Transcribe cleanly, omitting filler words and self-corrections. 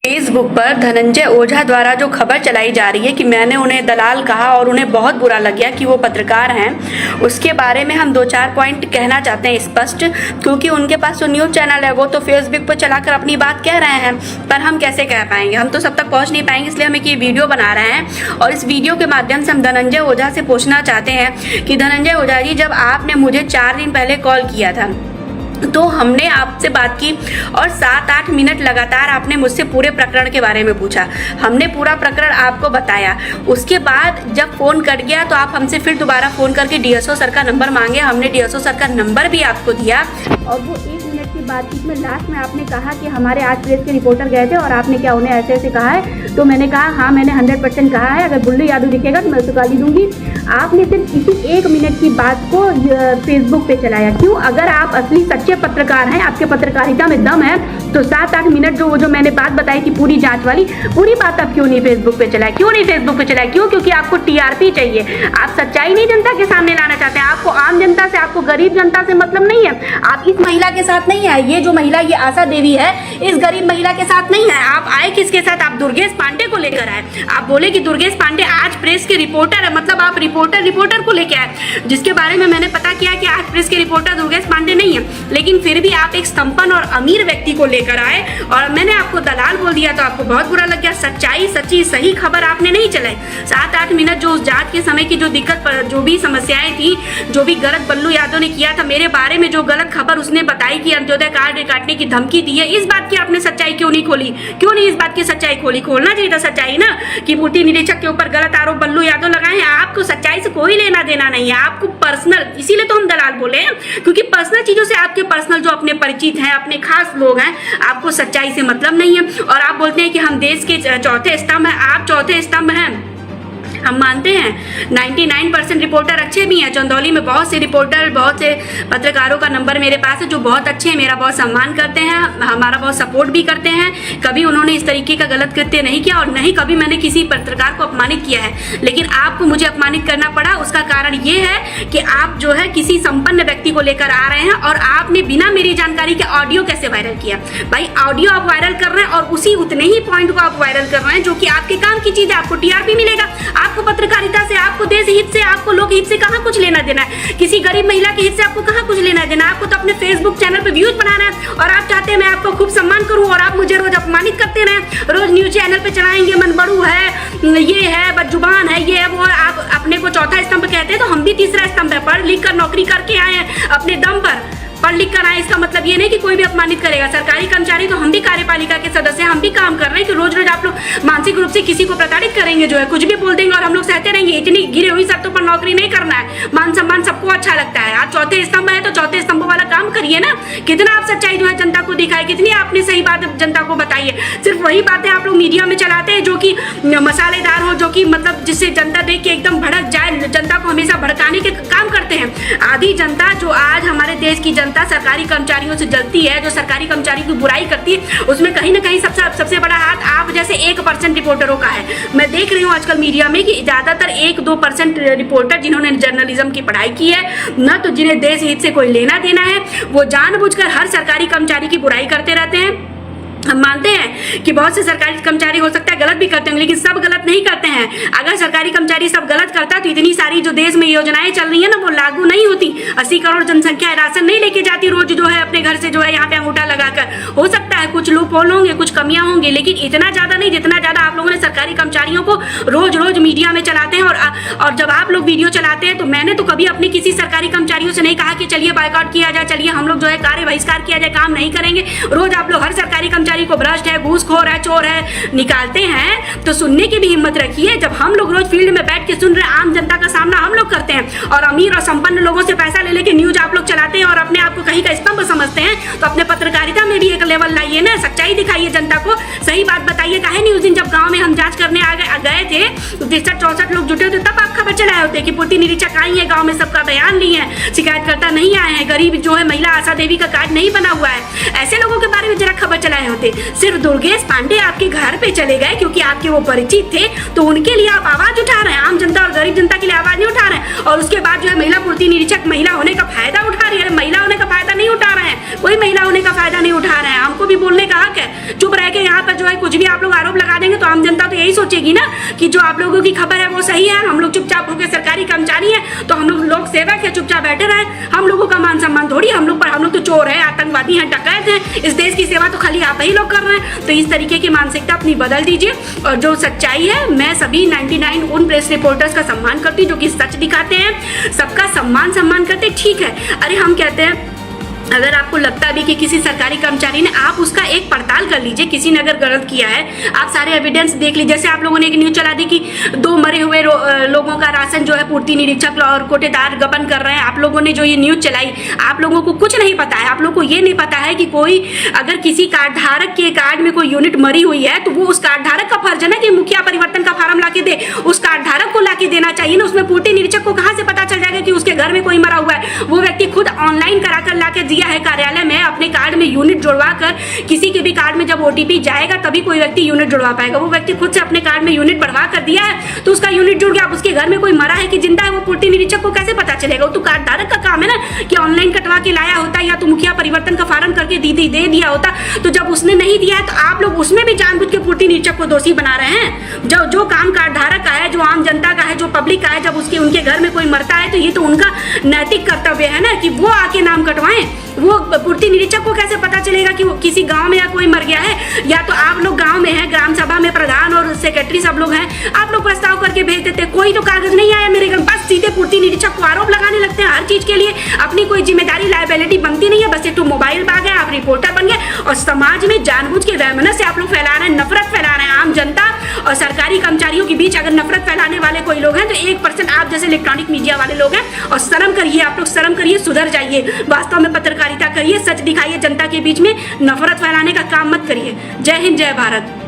Facebook पर धनंजय ओझा द्वारा जो खबर चलाई जा रही है कि मैंने उन्हें दलाल कहा और उन्हें बहुत बुरा लग गया कि वो पत्रकार हैं, उसके बारे में हम 2-4 पॉइंट कहना चाहते हैं स्पष्ट। क्योंकि उनके पास जो न्यूज़ चैनल है वो तो फेसबुक पर चलाकर अपनी बात कह रहे हैं, पर हम कैसे कह पाएंगे, हम तो सब तक पहुंच नहीं पाएंगे। इसलिए हम एक ये वीडियो बना रहे हैं और इस वीडियो के माध्यम से हम धनंजय ओझा से पूछना चाहते हैं कि धनंजय ओझा जी, जब आपने मुझे 4 दिन पहले कॉल किया था तो हमने आपसे बात की और 7-8 मिनट लगातार आपने मुझसे पूरे प्रकरण के बारे में पूछा। हमने पूरा प्रकरण आपको बताया। उसके बाद जब फ़ोन कट गया तो आप हमसे फिर दोबारा फ़ोन करके डीएसओ सर का नंबर मांगे। हमने डीएसओ सर का नंबर भी आपको दिया और वो 1 मिनट की बातचीत में लास्ट में आपने कहा कि हमारे आज प्रेस के रिपोर्टर गए थे और आपने क्या उन्हें ऐसे ऐसे कहा है। तो मैंने कहा हाँ, मैंने 100% कहा है, अगर बुल्लू यादव दिखेगा तो मैं उसको गाली दूंगी। आपने सिर्फ इसी 1 मिनट की बात को फेसबुक पे चलाया। क्यों? अगर आप असली सच्चे पत्रकार हैं, आपके पत्रकारिता में दम है, तो 7-8 मिनट जो मैंने बात बताई थी पूरी जांच वाली, पूरी बात आप क्यों नहीं फेसबुक पे चलाए? क्यों नहीं फेसबुक पे चलाए? क्यों? क्योंकि आपको टीआरपी चाहिए। आप सच्चाई नहीं जनता के सामने लाना चाहते हैं। आपको आम जनता से, आपको गरीब जनता से मतलब नहीं है। आप इस महिला के साथ नहीं है, ये जो महिला, ये आशा देवी है, इस गरीब महिला के साथ नहीं है। आप आए किसके साथ? आप दुर्गेश पांडे को लेकर आए। आप बोले कि दुर्गेश पांडे आज प्रेस के रिपोर्टर है, मतलब आप रिपोर्टर को लेकर आए, जिसके बारे में मैंने पता किया कि आज प्रेस के रिपोर्टर दुर्गेश पांडे नहीं है। लेकिन फिर भी आप एक संपन्न और अमीर व्यक्ति को लेकर आए और मैंने आपको दलाल बोल दिया तो आपको बहुत बुरा लग गया। सच्चाई, सच्ची, सही खबर आपने नहीं चलाई। 7-8 मिनट जो उस जांच के समय की जो दिक्कत, जो भी समस्याएं थी, जो भी गलत बल्लू यादव ने किया था मेरे बारे में, जो गलत खबर उसने बताई कि अंत्योदय कार्ड काटने की धमकी दी है, इस बात की आपने सच्चाई क्यों नहीं खोली? क्यों नहीं इस बात की सच्चाई खोली? खोलना चाहिए था सच्चाई ना, कि पूर्ति निरीक्षक के ऊपर गलत आरोप बल्लू यादव लगाए हैं। आपको सच्चाई से कोई लेना देना नहीं है, आपको पर्सनल, इसीलिए तो हम दलाल बोले हैं, क्योंकि पर्सनल चीजों से, आपके पर्सनल जो अपने परिचित हैं, अपने खास लोग हैं, आपको सच्चाई से मतलब नहीं है। और आप बोलते हैं कि हम देश के चौथे स्तंभ हैं। आप चौथे स्तंभ हैं, हम मानते हैं। 99% रिपोर्टर अच्छे भी हैं। चंदौली में बहुत से रिपोर्टर, बहुत से पत्रकारों का नंबर मेरे पास है जो बहुत अच्छे हैं, मेरा बहुत सम्मान करते हैं, हमारा बहुत सपोर्ट भी करते हैं। कभी उन्होंने इस तरीके का गलत कृत्य नहीं किया और नहीं कभी मैंने किसी पत्रकार को अपमानित किया है। लेकिन आपको मुझे अपमानित करना पड़ा, उसका कारण ये है कि आप जो है किसी संपन्न व्यक्ति को लेकर आ रहे हैं और आपने बिना मेरी जानकारी के ऑडियो कैसे वायरल किया? भाई, ऑडियो आप वायरल कर रहे हैं और उसी उतने ही पॉइंट को आप वायरल कर रहे हैं जो कि आपके काम की चीज है। आपको टीआरपी मिलेगा, आपको पत्रकारिता से, आपको देश हित से, आपको लोक हित से कहाँ कुछ लेना देना है? किसी गरीब महिला के हित से आपको कहाँ कुछ लेना देना? आपको तो अपने फेसबुक चैनल पे व्यूज बनाना है और आप चाहते हैं मैं आपको खूब सम्मान करूं और आप मुझे रोज अपमानित करते रहे। रोज न्यूज चैनल पे चलाएंगे, मन बड़ू है, ये है, बदजुबान है, ये है, वो। आप अपने को चौथा स्तंभ कहते हैं तो हम भी तीसरा स्तंभ है। पढ़ लिख कर नौकरी करके आए हैं अपने दम पर, पढ़ लिख कर आए। इसका मतलब ये नहीं कि कोई भी अपमानित करेगा। सरकारी कर्मचारी तो हम भी कार्यपालिका के सदस्य, हम भी काम कर रहे हैं कि रोज रोज आप लोग मानसिक रूप से किसी को प्रताड़ित करेंगे, जो है कुछ भी बोल देंगे और हम लोग सहते रहेंगे। इतनी गिरी हुई शर्तों पर नौकरी नहीं करना है। मान सम्मान सबको अच्छा लगता है। आप चौथे स्तंभ है तो चौथे स्तंभ वाला काम करिए ना। कितना आप सच्चाई जो है जनता को दिखाए, कितनी आपने सही बात जनता को बताई है। सिर्फ वही बातें आप लोग मीडिया में चलाते हैं जो कि मसालेदार हो, जो कि मतलब जिससे जनता देख के एकदम भड़क जाए, जनता को हमेशा भड़काने के काम करते हैं। आधी जनता जो आज हमारे देश की जनता सरकारी कर्मचारियों से जलती है, जो सरकारी कर्मचारी की बुराई करती है, उसमें कहीं ना कहीं सबसे बड़ा हाथ आप जैसे 1% रिपोर्टरों का है। मैं देख रही हूँ आजकल मीडिया में कि ज्यादातर 1-2% रिपोर्टर जिन्होंने जर्नलिज्म की पढ़ाई की है ना, तो जिन्हें देश हित से कोई लेना देना है, वो जानबूझकर हर सरकारी कर्मचारी की बुराई करते रहते हैं। हम मानते हैं कि बहुत से सरकारी कर्मचारी हो सकता है गलत भी करते हैं, लेकिन सब गलत नहीं करते हैं। अगर सरकारी कर्मचारी सब गलत करता तो इतनी सारी जो देश में योजनाएं चल रही है ना, वो लागू नहीं होती। 80 करोड़ जनसंख्या राशन नहीं लेके जाती रोज, जो है अपने घर से जो है यहाँ पे अंगूठा लगाकर। हो सकता है कुछ लोग पोल होंगे, कुछ कमियां होंगी, लेकिन इतना ज्यादा नहीं जितना ज्यादा आप लोगों ने सरकारी कर्मचारियों को रोज रोज मीडिया में चलाते हैं। और जब आप लोग वीडियो चलाते हैं तो मैंने तो कभी अपने किसी सरकारी कर्मचारियों से नहीं कहा कि चलिए बायकॉट किया जाए, चलिए हम लोग जो है कार्य बहिष्कार किया जाए, काम नहीं करेंगे। रोज आप लोग हर सरकारी को भ्रष्ट है, घूसखोर है, चोर है निकालते हैं, तो सुनने की भी हिम्मत रखिए। जब हम लोग रोज फील्ड में बैठ के सुन रहे, आम जनता का सामना हम लोग करते हैं और अमीर और संपन्न लोगों से पैसा ले लेके न्यूज आप लोग चलाते हैं और अपने आप को कहीं का स्तंभ समझते हैं, तो अपने पत्रकारिता में भी एक लेवल लाइए ना, सच्चाई दिखाइए जनता को, सही बात बताइए। काहे नहीं उस दिन जब गांव में हम जांच करने गए थे तो 63-64 लोग जुटे होते, तब आप खबर चलाए होते कि पूर्ति निरीक्षक आई है, गाँव में सबका बयान लिए हैं, शिकायतकर्ता नहीं आए हैं, गरीब जो है महिला आशा देवी का कार्ड नहीं बना हुआ है, ऐसे लोगों के बारे में जरा खबर चलाए होते। सिर्फ दुर्गेश पांडे आपके घर पे चले गए क्योंकि आपके वो परिचित थे, तो उनके लिए आप आवाज उठा रहे हैं। आम जनता और गरीब जनता के लिए आवाज नहीं उठा रहे हैं। और उसके बाद जो है महिला पूर्ति निरीक्षक महिला होने का फायदा उठा रही है। महिला होने का फायदा नहीं उठा रहे हैं, कोई महिला होने का फायदा नहीं उठा रहे हैं। हमको भी बोल बोलने का हक है। चुप रह के यहाँ पर जो है कुछ भी आप लोग आरोप लगा देंगे तो आम जनता तो यही सोचेगी ना कि जो आप लोगों की खबर है वो सही है, हम लोग चुपचाप होकर सरकारी कर्मचारी हैं तो हम लोग सेवक है, चुपचाप बैठे रहे। हम लोगों का मान सम्मान थोड़ी, हम लोग तो चोर है, आतंकवादी हैं, डकैत हैं। इस देश की सेवा तो खाली आप ही लोग कर रहे हैं। तो इस तरीके की मानसिकता अपनी बदल दीजिए। और जो सच्चाई है, मैं सभी 99 उन प्रेस रिपोर्टर्स का सम्मान करती हूँ जो कि सच दिखाते हैं, सबका सम्मान करते, ठीक है। अरे हम कहते हैं अगर आपको लगता भी कि किसी सरकारी कर्मचारी ने, आप उसका एक पड़ताल कर लीजिए, किसी ने अगर गलत किया है, आप सारे एविडेंस देख लीजिए। जैसे आप लोगों ने एक न्यूज चला दी कि 2 मरे हुए लोगों का राशन जो है पूर्ति निरीक्षक और कोटेदार गबन कर रहे हैं। आप लोगों ने जो ये न्यूज चलाई, आप लोगों को कुछ नहीं पता है। आप लोगों को ये नहीं पता है कि कोई अगर किसी कार्ड धारक के कार्ड में कोई यूनिट मरी हुई है तो वो उस कार्ड धारक का फर्ज है ना कि मुखिया परिवर्तन का फार्म लाके दे, उस कार्ड धारक को लाके देना चाहिए ना। उसमें पूर्ति निरीक्षक को कहां से पता चल जाएगा कि उसके घर में कोई मरा हुआ है? वो व्यक्ति खुद ऑनलाइन कराकर लाके दिया है कार्यालय में, अपने कार्ड में यूनिट जुड़वा कर। किसी के भी कार्ड में जब ओटीपी जाएगा तभी कोई व्यक्ति यूनिट जुड़वा पाएगा। वो व्यक्ति खुद से अपने कार्ड में यूनिट बढ़वा कर दिया है तो उसका यूनिट जुड़ गया। अब उसके घर में कोई मरा है कि जिंदा है वो पूर्ति निरीक्षक को कैसे पता चलेगा? वो तो कार्ड धारक का काम है ना कि ऑनलाइन कटवा के लाया होता या तो मुखिया परिवर्तन का फार्म करके दे दिया होता। तो जब उसने नहीं दिया है तो आप लोग उसमें भी जानबूझ के पूर्ति निरीक्षक को दोषी बना रहे हैं। जो काम कार्ड धारक का है, जो आम जनता का है, जो पब्लिक का है, जब उनके घर में कोई मरता है तो ये तो उनका नैतिक कर्तव्य है ना कि वो आके नाम कटवाएं। वो पूर्ति निरीक्षक को कैसे पता चलेगा कि वो किसी गांव में या कोई मर गया है? या तो आप लोग गांव में हैं, ग्राम सभा में प्रधान और सेक्रेटरी सब लोग हैं, आप लोग प्रस्ताव करके भेज देते, कोई तो कागज नहीं आया मेरे घर, बस सीधे पूर्ति निरीक्षक को आरोप लगाने लगते हैं हर चीज के लिए। अपनी कोई जिम्मेदारी लायबिलिटी बनती नहीं है, बस एक तो मोबाइल पा गए, आप रिपोर्टर बन गए और समाज में जानबूझ के वैमनस्य से आप लोग फैला रहे हैं, नफरत फैला रहे हैं। आम जनता और सरकारी कर्मचारियों के बीच अगर नफरत फैलाने वाले कोई लोग हैं तो 1% आप जैसे इलेक्ट्रॉनिक मीडिया वाले लोग हैं। और शर्म करिए, आप लोग शर्म करिए, सुधर जाइए, वास्तव में पत्रकारिता करिए, सच दिखाइए जनता के बीच में, नफरत फैलाने का काम मत करिए। जय हिंद, जय भारत।